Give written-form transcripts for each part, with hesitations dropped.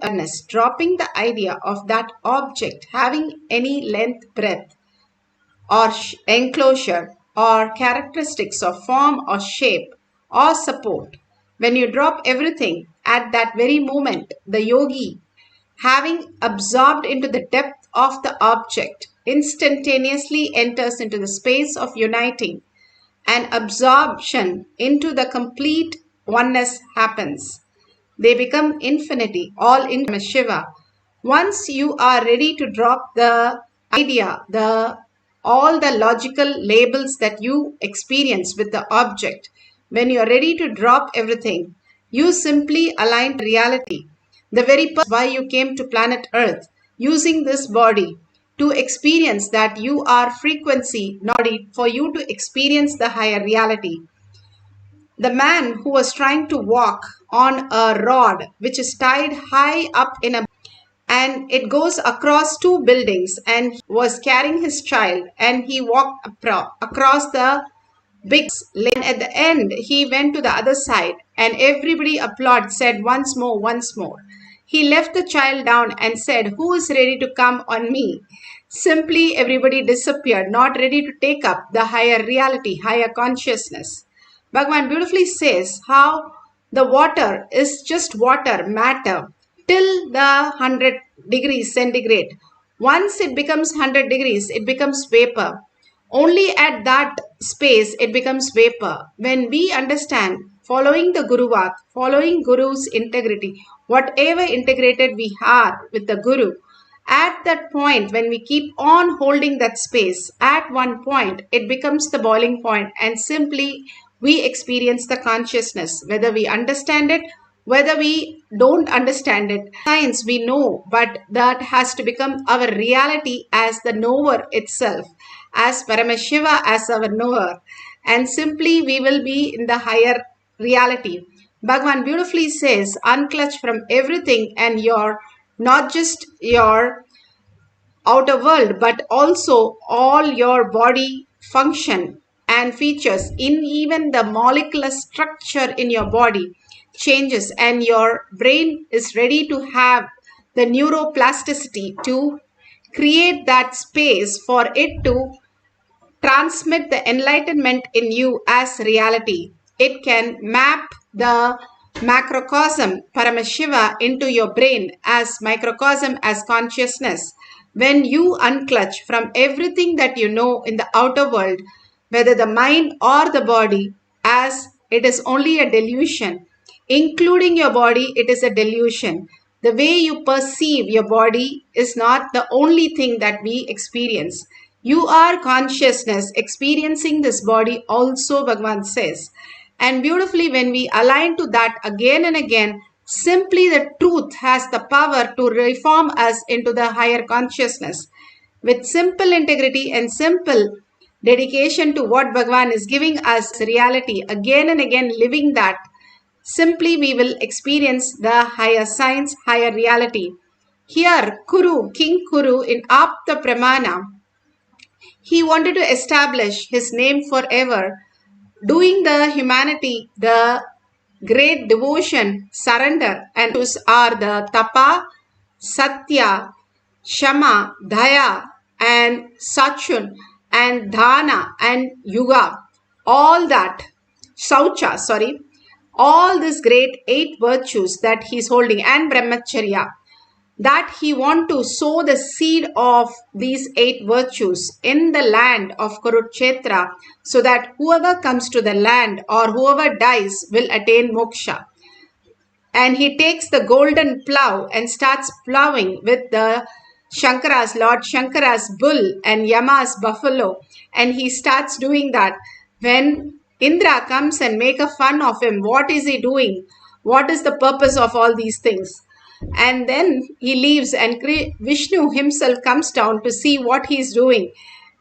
awareness, dropping the idea of that object having any length, breadth, or enclosure, or characteristics of form or shape or support. When you drop everything at that very moment, the yogi, having absorbed into the depth of the object, instantaneously enters into the space of uniting, and absorption into the complete oneness happens. They become infinity, all in Shiva. Once you are ready to drop the idea, all the logical labels that you experience with the object, when you are ready to drop everything, you simply align to reality. The very purpose why you came to planet Earth, using this body to experience that you are frequency, not for you to experience the higher reality. The man who was trying to walk on a rod which is tied high up in a, and it goes across two buildings, and he was carrying his child, and he walked across the big lane. At the end he went to the other side, and everybody applauded, said once more, once more. He left the child down and said, who is ready to come on me? Simply everybody disappeared, not ready to take up the higher reality, higher consciousness. Bhagavan beautifully says how the water is just water, matter, till the 100 degrees centigrade. Once it becomes 100 degrees, it becomes vapor. Only at that space it becomes vapor. When we understand, following the Guru Vak, following Guru's integrity, whatever integrated we are with the Guru, at that point, when we keep on holding that space, at one point, it becomes the boiling point, and simply we experience the consciousness, whether we understand it, whether we don't understand it. Science we know, but that has to become our reality as the knower itself, as Paramashiva as our knower, and simply we will be in the higher reality. Bhagavan beautifully says, unclutch from everything, and your, not just your outer world, but also all your body function and features, in even the molecular structure in your body changes, and your brain is ready to have the neuroplasticity to create that space for it to transmit the enlightenment in you as reality. It can map the macrocosm Paramashiva into your brain as microcosm, as consciousness. When you unclutch from everything that you know in the outer world, whether the mind or the body, as it is only a delusion, including your body, it is a delusion. The way you perceive your body is not the only thing that we experience. You are consciousness experiencing this body also, Bhagavan says. And beautifully, when we align to that again and again, simply the truth has the power to reform us into the higher consciousness. With simple integrity and simple dedication to what Bhagavan is giving us reality, again and again living that, simply we will experience the higher science, higher reality. Here, Kuru, King Kuru in Apta Pramana, he wanted to establish his name forever, doing the humanity the great devotion, surrender, and those are the Tapa, Satya, Shama, Daya, and Sachun, and Dhana, and Yuga. All that, Saucha, sorry, all these great 8 virtues that he is holding, and Brahmacharya, that he want to sow the seed of these 8 virtues in the land of Kurukshetra, so that whoever comes to the land or whoever dies will attain moksha. And he takes the golden plow and starts plowing with the Shankara's, Lord Shankara's bull and Yama's buffalo, and he starts doing that. When Indra comes and make a fun of him, what is he doing? What is the purpose of all these things? And then he leaves, and Vishnu himself comes down to see what he is doing.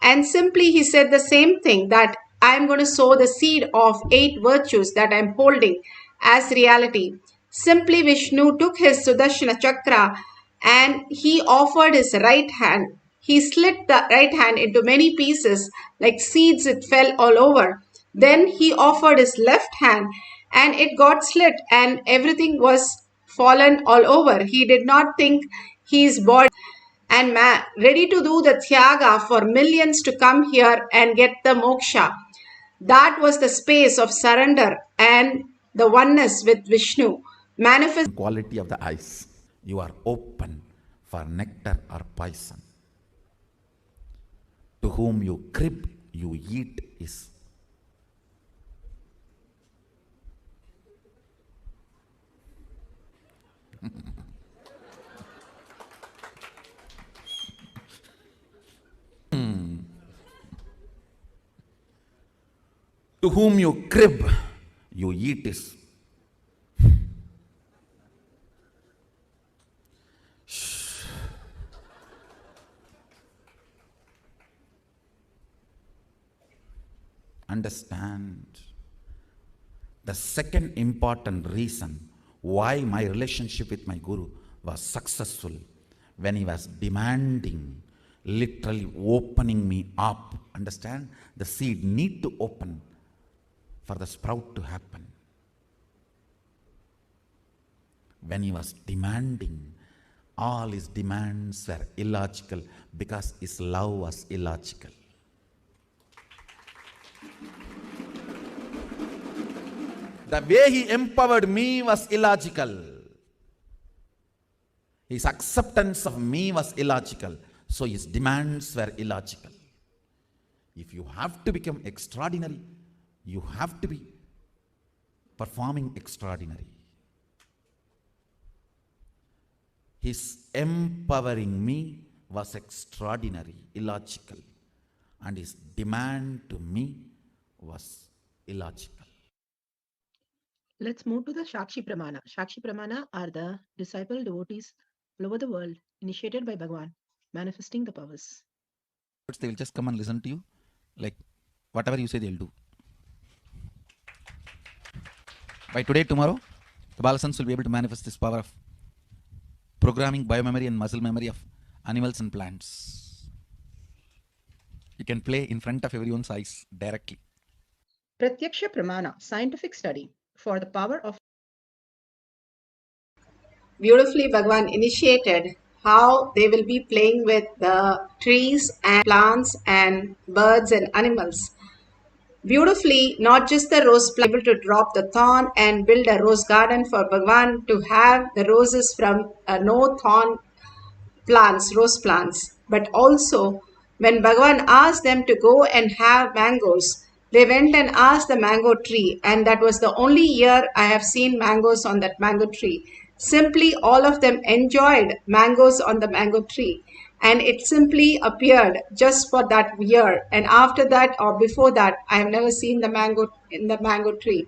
And simply he said the same thing, that I am going to sow the seed of 8 virtues that I am holding as reality. Simply Vishnu took his Sudarshana Chakra and he offered his right hand. He slit the right hand into many pieces, like seeds it fell all over. Then he offered his left hand and it got slit, and everything was fallen all over. He did not think his body and ready to do the tyaga for millions to come here and get the moksha. That was the space of surrender and the oneness with Vishnu. Manifest quality of the eyes. You are open for nectar or poison. To whom you crib, you eat is. To whom you crib, you eat is. Understand. The second important reason why my relationship with my Guru was successful, when he was demanding, literally opening me up. Understand? The seed need to open for the sprout to happen. When he was demanding, all his demands were illogical because his love was illogical. The way he empowered me was illogical. His acceptance of me was illogical. So his demands were illogical. If you have to become extraordinary, you have to be performing extraordinary. His empowering me was extraordinary, illogical. And his demand to me was illogical. Let's move to the Shakshi Pramana. Shakshi Pramana are the disciple devotees all over the world, initiated by Bhagavan, manifesting the powers. They will just come and listen to you, like whatever you say they'll do. By today, tomorrow, the Balasans will be able to manifest this power of programming biomemory and muscle memory of animals and plants. You can play in front of everyone's eyes directly. Pratyaksha Pramana, scientific study for the power of. Beautifully, Bhagavan initiated how they will be playing with the trees and plants and birds and animals. Beautifully, not just the rose plant, able to drop the thorn and build a rose garden for Bhagavan to have the roses from no thorn plants, rose plants. But also, when Bhagavan asked them to go and have mangoes, they went and asked the mango tree, and that was the only year I have seen mangoes on that mango tree. Simply all of them enjoyed mangoes on the mango tree, and it simply appeared just for that year. And after that or before that, I have never seen the mango in the mango tree.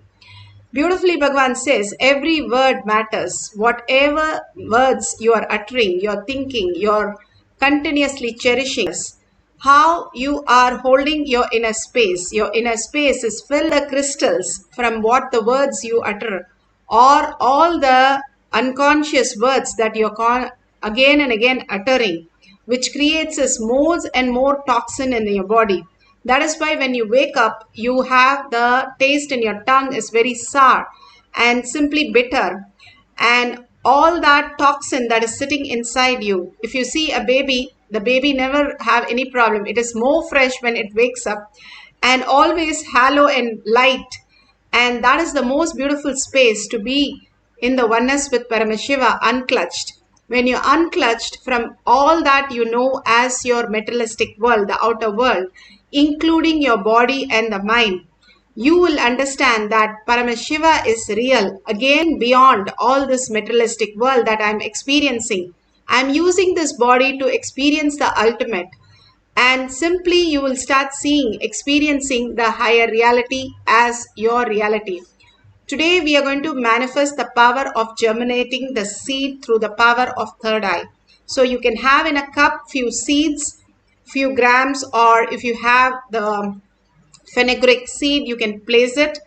Beautifully, Bhagavan says every word matters. Whatever words you are uttering, you're thinking, you're continuously cherishing. How you are holding your inner space. Your inner space is filled with crystals from what the words you utter, or all the unconscious words that you're again and again uttering, which creates us more and more toxin in your body. That is why when you wake up, you have the taste in your tongue is very sour and simply bitter. And all that toxin that is sitting inside you, if you see a baby, the baby never have any problem. It is more fresh when it wakes up and always halo and light. And that is the most beautiful space to be in the oneness with Paramashiva, unclutched. When you're unclutched from all that you know as your materialistic world, the outer world, including your body and the mind, you will understand that Paramashiva is real, again beyond all this materialistic world that I'm experiencing. I'm using this body to experience the ultimate. And simply you will start seeing, experiencing the higher reality as your reality. Today we are going to manifest the power of germinating the seed through the power of third eye. So you can have in a cup few seeds, few grams, or if you have the fenugreek seed, you can place it,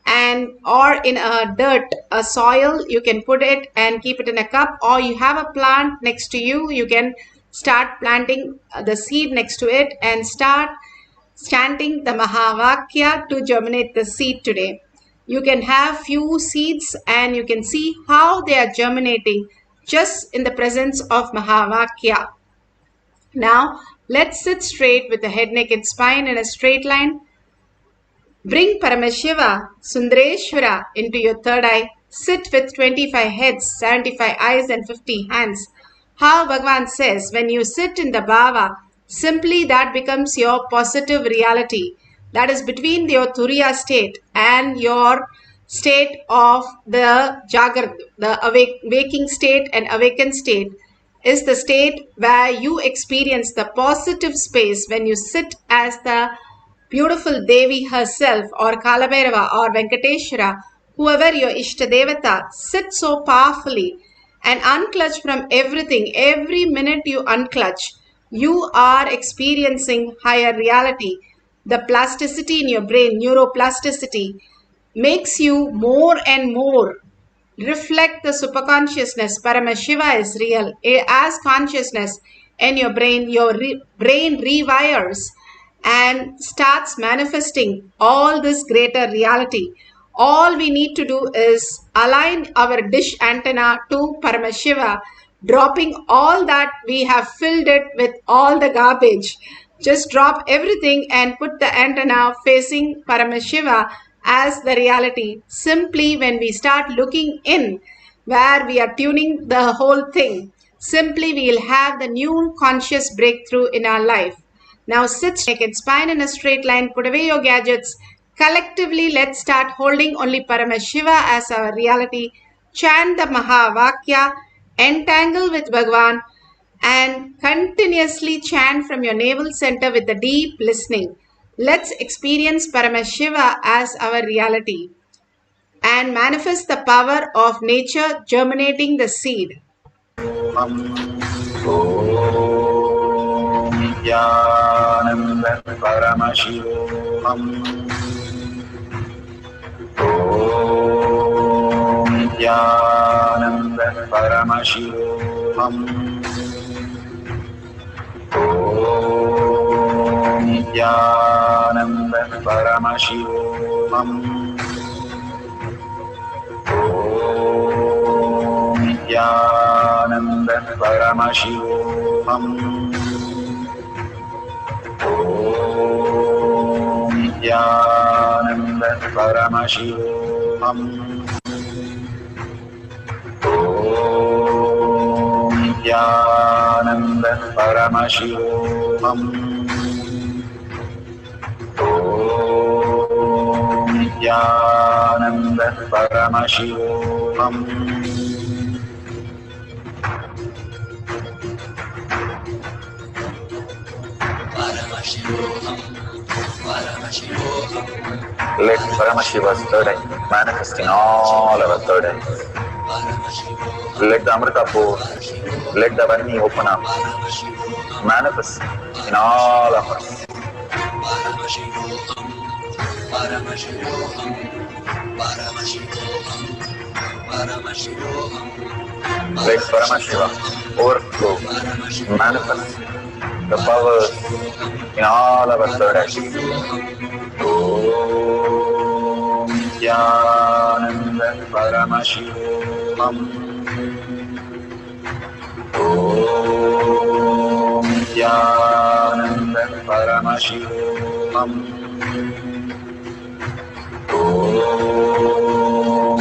and or in a dirt, a soil, you can put it and keep it in a cup, or you have a plant next to you, you can start planting the seed next to it and start chanting the Mahavakya to germinate the seed today. You can have few seeds and you can see how they are germinating just in the presence of Mahavakya. Now, let's sit straight with the head, neck and spine in a straight line. Bring Paramashiva, Sundareshwara into your third eye. Sit with 25 heads, 75 eyes and 50 hands. How Bhagavan says, when you sit in the bhava, simply that becomes your positive reality. That is between your Turiya state and your state of the Jagrat, the waking state and awakened state is the state where you experience the positive space when you sit as the beautiful Devi herself or Kalabhairava or Venkateshwara, whoever your Ishtadevata, sit so powerfully and unclutch from everything. Every minute you unclutch, you are experiencing higher reality. The plasticity in your brain, neuroplasticity, makes you more and more reflect the superconsciousness. Paramashiva is real. As consciousness in your brain, your brain rewires and starts manifesting all this greater reality. All we need to do is align our dish antenna to Paramashiva, dropping all that we have filled it with all the garbage. Just drop everything and put the antenna facing Paramashiva as the reality. Simply when we start looking in, where we are tuning the whole thing, simply we will have the new conscious breakthrough in our life. Now sit neck and spine in a straight line, put away your gadgets. Collectively, let's start holding only Paramashiva as our reality. Chant the Mahavakya, entangle with Bhagavan, and continuously chant from your navel center with the deep listening. Let's experience Paramashiva as our reality and manifest the power of nature germinating the seed. Nithyananda Paramashivoham. Nithyananda Paramashivoham. Nithyananda Paramashivoham. Nithyananda Paramashivoham. Nithyananda Paramashivoham. Nithyananda Paramashivoham. Nithyananda Paramashivoham. Let Paramashiva's third eye manifest in all our third eyes. Let the Amrita pour, let the Varni open up, manifest in all of us. Let Paramashiva overflow, manifest the powers in all our third eyes. Om Nithyananda Paramashivoham. Om Nithyananda Paramashivoham. Om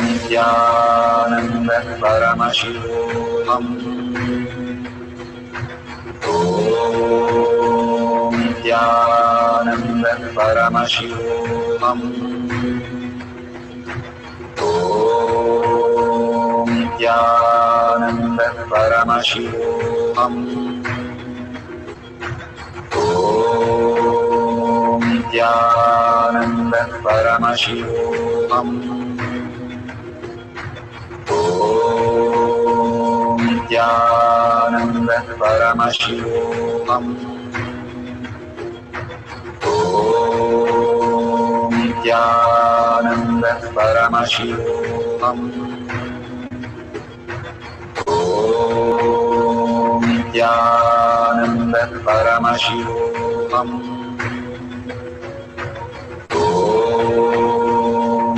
Nithyananda Paramashivoham. Om Nithyananda Paramashivoham. Om Nithyananda Paramashivoham. Om Nithyananda Paramashivoham. Om Nithyananda Paramashivoham. Om Nithyananda Paramashivoham. Om Nithyananda Paramashivoham. Om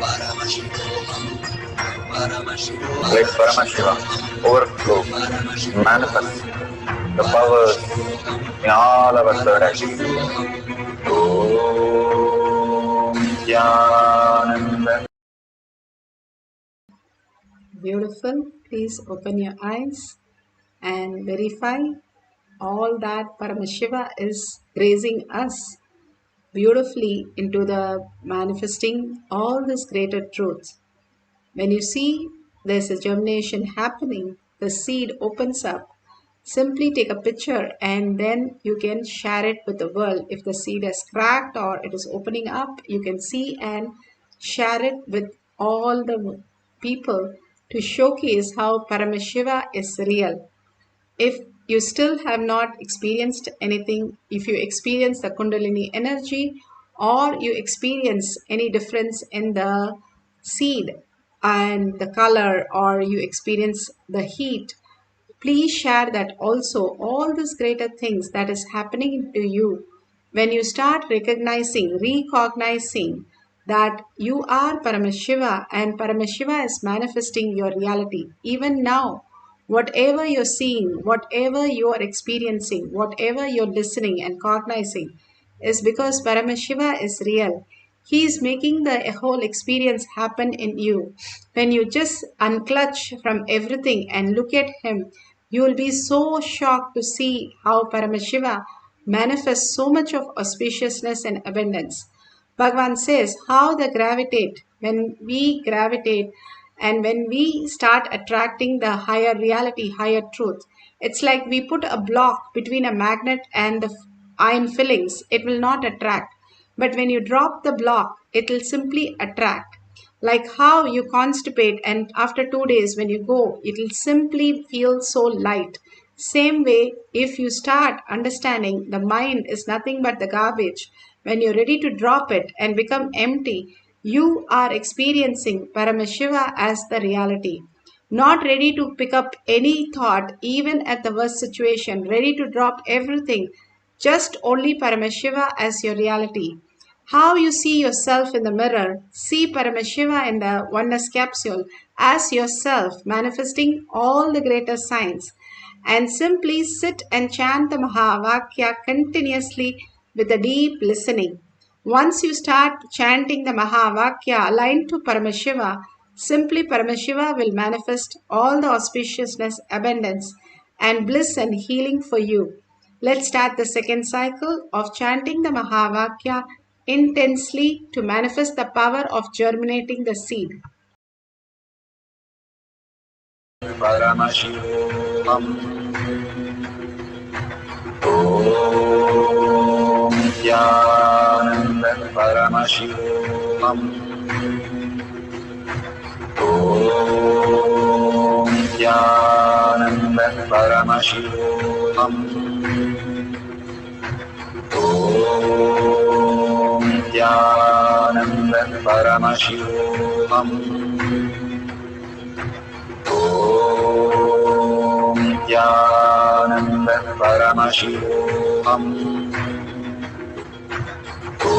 Paramashivoham, Paramashivoham, Let Paramashiva overflow, manifest the powers in all our third eyes. Om Nithyananda. Beautiful. Please open your eyes and verify all that Paramashiva is raising us beautifully into the manifesting all this greater truth. When you see there's a germination happening, the seed opens up. Simply take a picture and then you can share it with the world. If the seed has cracked or it is opening up, you can see and share it with all the people to showcase how Paramashiva is real. If you still have not experienced anything, if you experience the Kundalini energy or you experience any difference in the seed and the color, or you experience the heat, please share that also. All these greater things that is happening to you when you start recognizing that you are Paramashiva and Paramashiva is manifesting your reality. Even now, whatever you're seeing, whatever you are experiencing, whatever you're listening and cognizing is because Paramashiva is real. He is making the whole experience happen in you. When you just unclutch from everything and look at him, you will be so shocked to see how Paramashiva manifests so much of auspiciousness and abundance. Bhagavan says how when we gravitate and when we start attracting the higher reality, higher truth, it's like we put a block between a magnet and the iron fillings, it will not attract. But when you drop the block, it will simply attract. Like how you constipate and after 2 days when you go, it will simply feel so light. Same way, if you start understanding the mind is nothing but the garbage, when you're ready to drop it and become empty, you are experiencing Paramashiva as the reality. Not ready to pick up any thought, even at the worst situation, ready to drop everything, just only Paramashiva as your reality. How you see yourself in the mirror, see Paramashiva in the oneness capsule as yourself, manifesting all the greater signs. And simply sit and chant the Mahavakya continuously with a deep listening. Once you start chanting the Mahavakya aligned to Paramashiva, simply Paramashiva will manifest all the auspiciousness, abundance, and bliss and healing for you. Let's start the second cycle of chanting the Mahavakya intensely to manifest the power of germinating the seed. Paramashivoham. Om Nithyananda Paramashivam. Om Nithyananda Paramashivam. Om Nithyananda Paramashivam. Om Nithyananda Paramashivoham. Om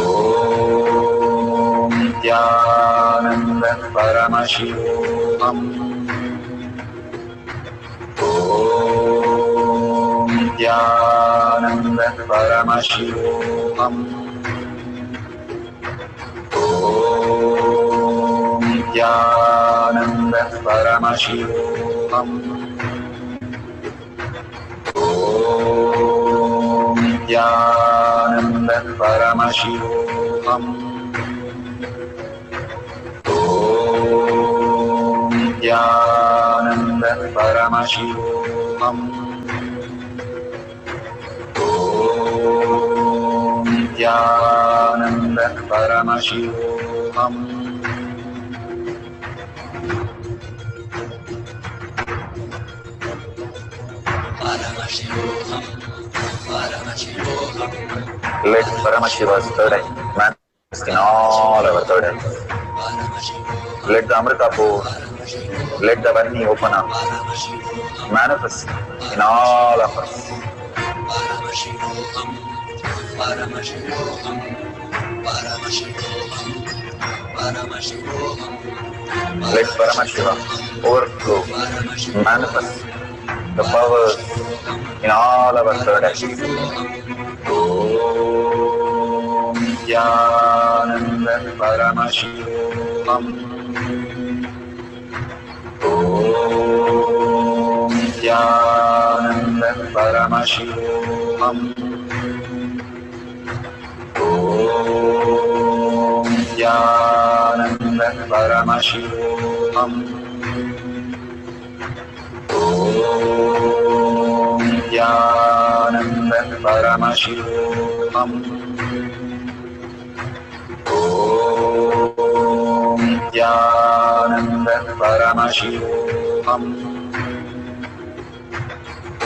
Nithyananda Paramashivoham. Om Nithyananda Paramashivoham. Om Nithyananda Paramashivoham. Om Nithyananda Paramashivoham. Om Nithyananda Paramashivoham. Om Nithyananda Paramashivoham. Paramashivoham, Paramashivoham, Let Paramashiva's third eye manifest in all our third eyes. Paramashivoham, Let the Amrita pour, let the Varni open up, Paramashivoham, manifest in all of us. Paramashivoham, Paramashivoham, Paramashivoham, Paramashivoham. Let Paramashiva overflow, manifest the powers in all our third eye. Om Nithyananda Paramashivam. Om Nithyananda Paramashivam. Om Nithyananda Paramashivam. Om Nithyananda Paramashivam. Om Nithyananda Paramashivoham. Om Nithyananda Paramashivoham.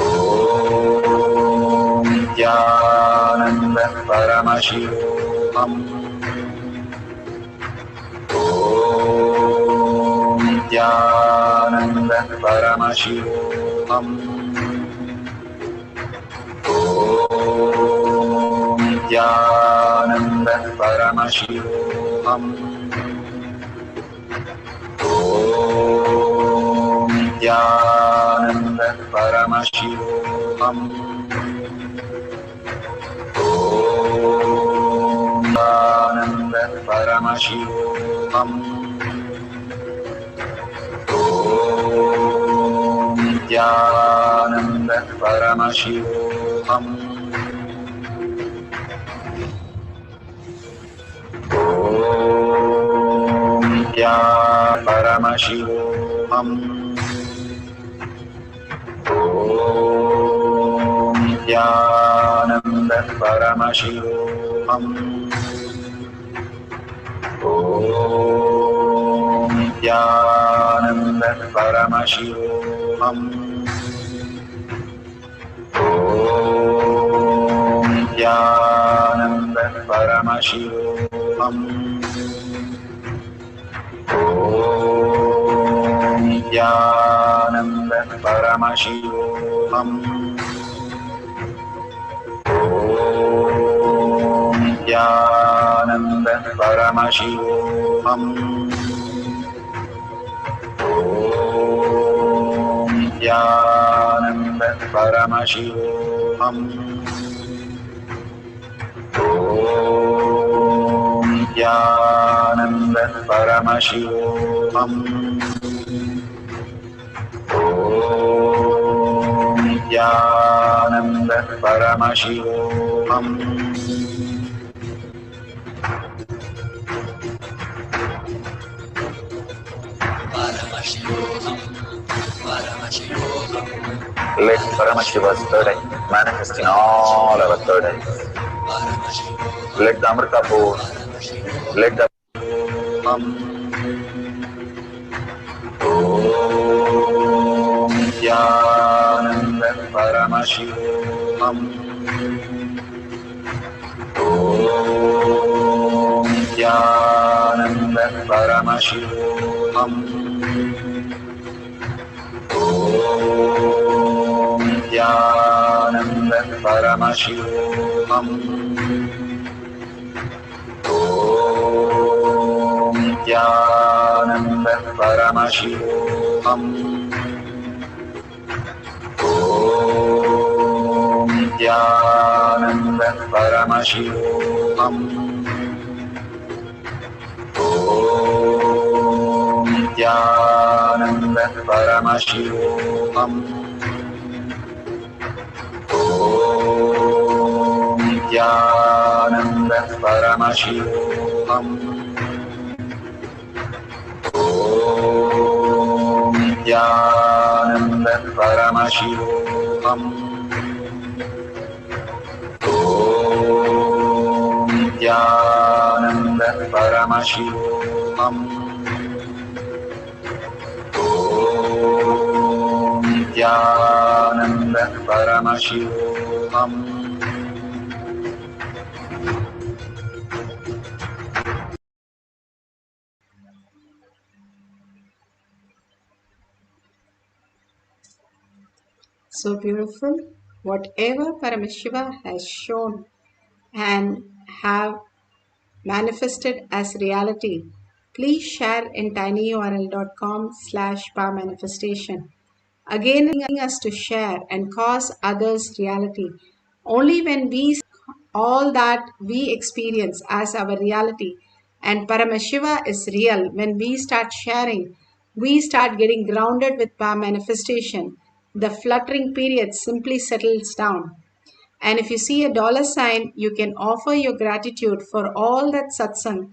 Om Nithyananda Paramashivoham. Om Nithyananda Paramashivoham. Om Nithyananda Paramashivoham. Om Nithyananda Paramashivoham. Om Nithyananda Paramashivoham. Om Nithyananda Paramashivoham. Om Nithyananda Paramashivoham. Om Nithyananda Paramashivoham. Om Nithyananda Paramashivoham. Om Nithyananda Paramashivoham. Om Nithyananda Paramashivoham. Om Nithyananda Paramashivoham. Om Nithyananda Paramashivoham. Om Nithyananda Paramashivoham. Paramashivoham. Paramashivoham. Let Paramashiva's third eye manifest in all our third eyes. Paramashivoham. Let the Amrita pour, let the Om Nithyananda Paramashivoham. Om Nithyananda Paramashivoham. Om Nithyananda Paramashivoham. Om Nithyananda Paramashivoham. Om Nithyananda Paramashivoham. Om Nithyananda Paramashivoham. Om Nithyananda Paramashivoham. Om Nithyananda Paramashivoham. Om Nithyananda Paramashivoham. Om Nithyananda Paramashivoham. So beautiful. Whatever Paramashiva has shown and have manifested as reality please share in tinyurl.com/powermanifestation. Again, us to share and cause others reality. Only when we all that we experience as our reality and Paramashiva is real, when we start sharing, we start getting grounded with power manifestation. The fluttering period simply settles down. And if you see a dollar sign, you can offer your gratitude for all that satsang,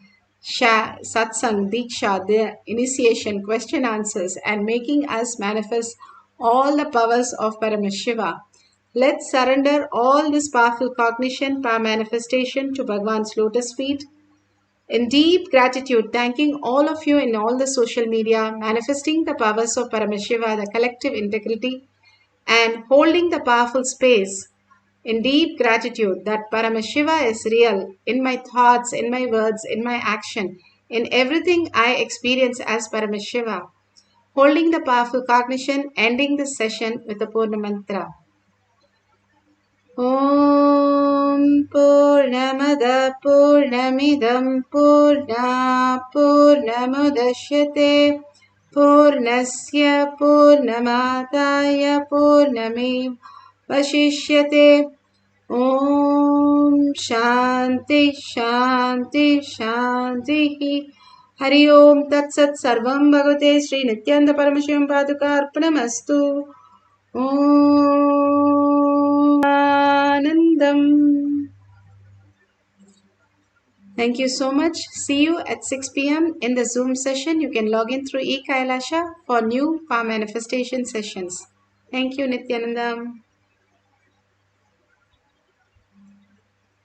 diksha, the initiation, question answers, and making us manifest all the powers of Paramashiva. Let's surrender all this powerful cognition, power manifestation to Bhagwan's lotus feet. In deep gratitude, thanking all of you in all the social media, manifesting the powers of Paramashiva, the collective integrity, and holding the powerful space in deep gratitude that Paramashiva is real in my thoughts, in my words, in my action, in everything I experience as Paramashiva. Holding the powerful cognition, ending this session with the Purna Mantra. Om Purnamada Purnamidam Purna Purnamudashyate Purnasya Purnamadaya Purnamev Vashishyate. Om Shanti Shanti Shanti. Hari Om Tat Sat Sarvam Bhagavate Sri Nithyananda Paramashivam Paduka Arpanamastu. Om Anandam. Thank you so much. See you at 6 p.m. in the Zoom session. You can log in through eKailasha for new power manifestation sessions. Thank you, Nithyanandam.